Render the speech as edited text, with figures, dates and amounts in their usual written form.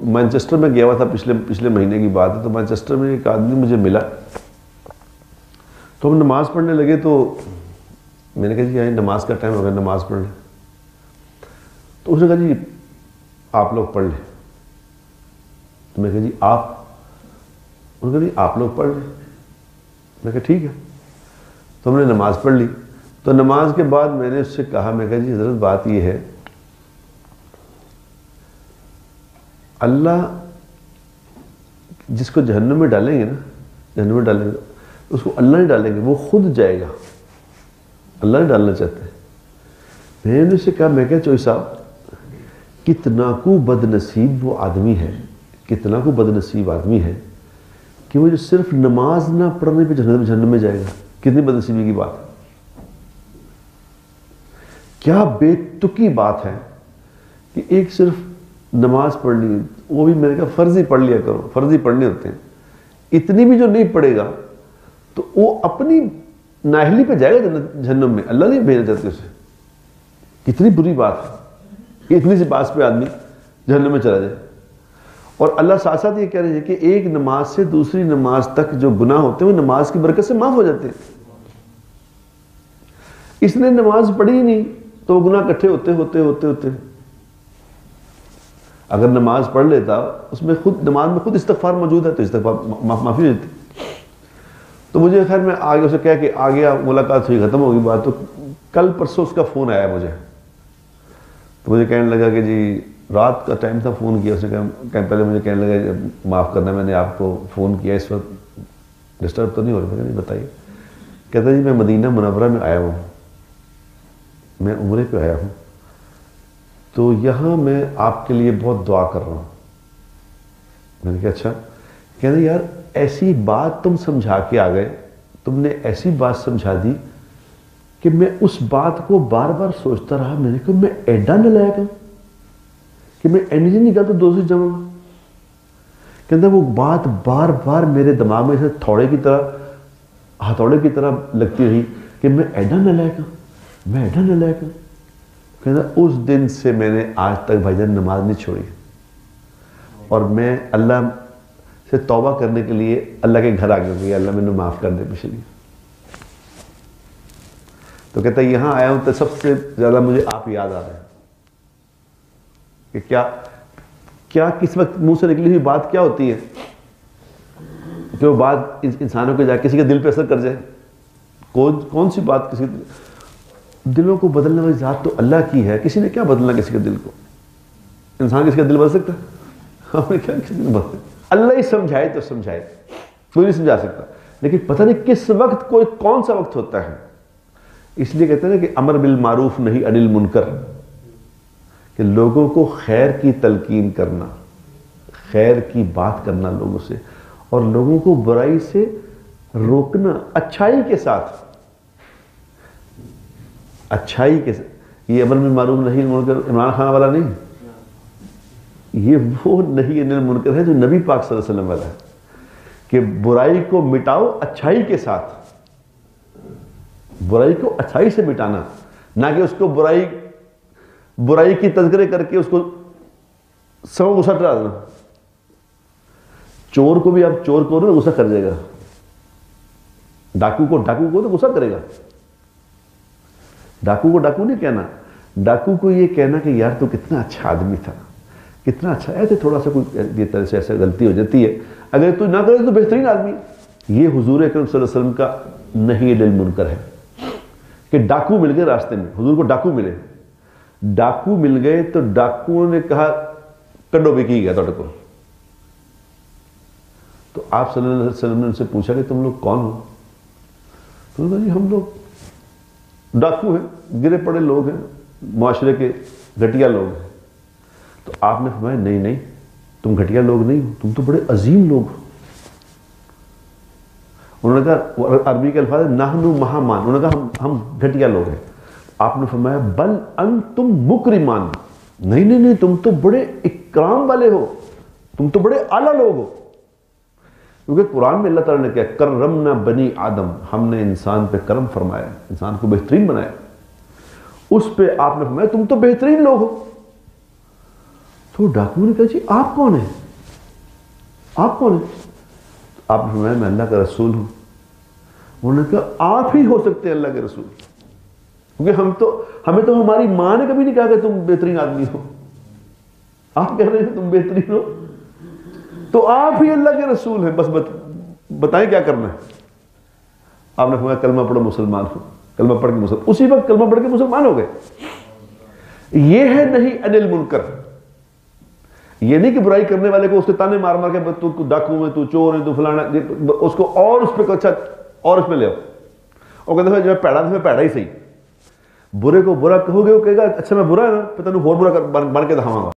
Manchester میں گیا ہوا تھا، پچھلے مہینے کی بات ہے، تو مانچسٹر میں ایک آدمی مجھے ملا، تو ہم نماز پڑھنے لگے، تو میں نے کہا جی یہاں نماز کا ٹائم ہو گیا، نماز پڑھ لیں۔ تو اس نے کہا جی آپ لوگ پڑھ لیں۔ تو میں کہا جی آپ، انہوں نے کہا جی آپ لوگ پڑھ لیں۔ میں کہا ٹھیک ہے۔ تو ہم نے نماز پڑھ لی۔ تو نماز کے بعد میں نے اس سے کہا، میں کہا جی حضرت بات یہ ہے، اللہ جس کو جہنم میں ڈالیں گے نا، جہنم میں ڈالیں گے، اس کو اللہ نہیں ڈالیں گے، وہ خود جائے گا، اللہ نہیں ڈالنا چاہتے۔ میں نے اسے کہا، میں کہا چوئی صاحب کتنا کو بد نصیب وہ آدمی ہے، کتنا کو بد نصیب آدمی ہے کہ وہ جو صرف نماز نہ پڑھنے پہ جہنم میں جائے گا۔ کتنی بد نصیبی کی بات ہے، کیا بے تکی بات ہے کہ ایک صرف نماز پڑھنی، وہ بھی میں نے کہا فرض ہی پڑھ لیا کرو، فرض ہی پڑھنے ہوتے ہیں، اتنی بھی جو نہیں پڑھے گا تو وہ اپنی نااہلی پہ جائے گا جہنم میں، اللہ نہیں بھیجنا چاہتے اسے۔ کتنی بری بات ہے کہ اتنی سی بات پہ آدمی جہنم میں چلا جائے۔ اور اللہ ساتھ ساتھ یہ کہہ رہے ہیں کہ ایک نماز سے دوسری نماز تک جو گناہ ہوتے ہیں وہ نماز کی برکت سے معاف ہو جاتے ہیں۔ اس نے نماز پڑھی ہی نہیں تو وہ گناہ اکٹھے ہوتے اگر نماز پڑھ لیتا، اس میں خود نماز میں خود استغفار موجود ہے تو استغفار معافی دیتی۔ تو مجھے خیر میں آگے اسے کہا کہ آگے ملاقات ہوئی، ختم ہوگی بات۔ تو کل پرسوں اس کا فون آیا مجھے، تو مجھے کہنے لگا کہ جی رات کا ٹائم تھا، فون کیا اس نے، کہا پہلے مجھے کہنے لگا معاف کرنا میں نے آپ کو فون کیا، اس وقت ڈسٹرب تو نہیں ہو رہا؟ نہیں بتائیے۔ کہتا جی میں مدینہ منورہ میں آیا ہوں، میں عمرے پہ آیا ہوں، تو یہاں میں آپ کے لیے بہت دعا کر رہا ہوں۔ میں نے کہا اچھا۔ کہتے یار ایسی بات تم سمجھا کے آ گئے، تم نے ایسی بات سمجھا دی کہ میں اس بات کو بار بار سوچتا رہا۔ میں نے کہا میں ایڈا نالائق ہوں کہ میں اینرجی نکال تو دوسری جمع گا۔ کہتا وہ بات بار بار میرے دماغ میں ہتھوڑے کی طرح لگتی رہی کہ میں ایڈا نالائق ہوں، میں ایڈا نالائق ہوں۔ کہتا اس دن سے میں نے آج تک بھائی جان نماز نہیں چھوڑی، اور میں اللہ سے توبہ کرنے کے لیے اللہ کے گھر آ گیا کہ اللہ میں نے معاف کر دے پچھلی۔ تو کہتا یہاں آیا ہوں تو سب سے زیادہ مجھے آپ یاد آ رہے ہیں کہ کیا کس وقت منہ سے نکلی ہوئی بات کیا ہوتی ہے کہ وہ بات انسانوں کے جا کسی کے دل پہ اثر کر جائے۔ کون سی بات کسی دلوں کو بدلنے والی ذات تو اللہ کی ہے، کسی نے کیا بدلنا کسی کے دل کو؟ انسان کسی کا دل بدل سکتا ہے؟ ہم نے کیا کسی نے بدل؟ اللہ ہی سمجھائے تو سمجھائے، کوئی نہیں سمجھا سکتا۔ لیکن پتہ نہیں کس وقت کون سا وقت ہوتا ہے۔ اس لیے کہتے ہیں نا کہ امر بالمعروف نہی عن المنکر، کہ لوگوں کو خیر کی تلقین کرنا، خیر کی بات کرنا لوگوں سے، اور لوگوں کو برائی سے روکنا اچھائی کے ساتھ، اچھائی کے ساتھ۔ یہ امر بالمعروف نہی عن المنکر عمران خان والا نہیں، یہ وہ نہی عن المنکر ہے جو نبی پاک صلی اللہ علیہ وسلم والا ہے کہ برائی کو مٹاؤ اچھائی کے ساتھ، برائی کو اچھائی سے مٹانا، نہ کہ اس کو برائی کی تذکرے کر کے اس کو سب غصہ ڈرا دینا۔ چور کو بھی آپ چور کو غصہ کر جائے گا، ڈاکو کو تو غصہ کرے گا۔ ڈاکو کو ڈاکو نہیں کہنا، ڈاکو کو یہ کہنا کہ یار تو کتنا اچھا آدمی تھا، کتنا اچھا ہے، تو تھوڑا سا کوئی یہ طرح سے ایسا غلطی ہو جاتی ہے، اگر تو نہ کرے تو بہترین آدمی۔ یہ حضور اکرم صلی اللہ علیہ وسلم کا نہی عن المنکر ہے کہ ڈاکو مل گئے راستے میں، حضور کو ڈاکو مل گئے تو ڈاکوؤں نے کہا کڈو بھی کی گیا تو آپ صلی اللہ علیہ وسلم نے ان سے پوچھا کہ تم لوگ کون ہو؟ تو انہوں نے کہا جی ہم لوگ ڈاکو ہیں، گرے پڑے لوگ ہیں، معاشرے کے گھٹیا لوگ ہیں۔ تو آپ نے فرمایا نہیں تم گھٹیا لوگ نہیں ہو، تم تو بڑے عظیم لوگ ہو۔ انہوں نے کہا عربی کے الفاظ نحن مہامان، انہوں نے کہا ہم گھٹیا لوگ ہیں۔ آپ نے فرمایا بل انتم مکرمان، نہیں تم تو بڑے اکرام والے ہو، تم تو بڑے اعلیٰ لوگ ہو۔ کیونکہ قرآن میں اللہ تعالیٰ نے کیا کرمنا بنی آدم، ہم نے انسان پہ کرم فرمایا، انسان کو بہترین بنایا۔ اس پہ آپ نے فرمایا تم تو بہترین لوگ ہو۔ تو ڈاکو نے کہا جی آپ کون ہیں، آپ کون ہیں؟ آپ نے فرمایا میں اللہ کا رسول ہوں۔ انہوں نے کہا آپ ہی ہو سکتے ہیں اللہ کے رسول، کیونکہ ہمیں تو ہماری ماں نے کبھی نہیں کہا کہ تم بہترین آدمی ہو، آپ کہہ رہے ہیں تم بہترین ہو، تو آپ ہی اللہ کے رسول ہیں، بس بتائیں کیا کرنا ہے۔ آپ نے فرمایا کلمہ پڑھو مسلمان ہو، کلمہ پڑھ کے مسلمان، اسی وقت کلمہ پڑھ کے مسلمان ہو گئے۔ یہ ہے نہیں عن المنکر، یہ نہیں کہ برائی کرنے والے کو اس کے تانے مار مار کے تو ڈاکو ہے، تو چور ہے، تو فلانا، اس کو اور اس پہ اچھا اور اس پہ لے آؤ، اور کہتے ہیں جو پیڑا تو میں پیڑا ہی صحیح، برے کو برا کہو گے وہ کہے گا اچھا میں برا ہے نا، پتہ نہیں اور برا بن کے دکھاواں گا۔